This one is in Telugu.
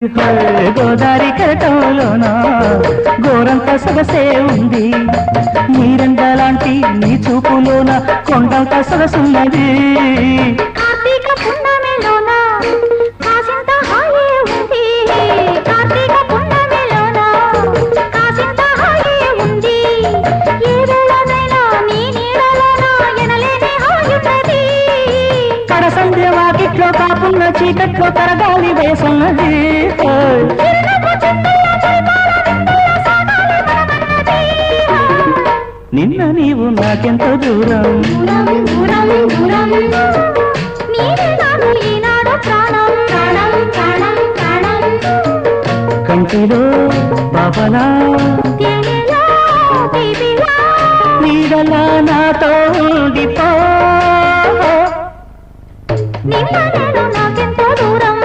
గోదారి కటంలోన గోరంత సొగసే ఉంది, నీరందలాంటి నీ చూపులోన కొండంత సొగసున్నది. కార్తీక పున్నమిలోన కాసింత హాయే ఉంది, కార్తీక పున్నమిలోన కాసింత హాయే ఉంది, ఏ వేళనైనా నీ నీడలోన ఎనలేని హాయున్నది. కడసంధ్య వాకిట్లో కాపున్న చీకట్లో తరగాలి వేసున్నది. నిన్న నీవు నాకెంత దూరం, కంటిలో బాబలా నీడలా నాతో ఉండిపో. నిన్న నాకెంతో దూరం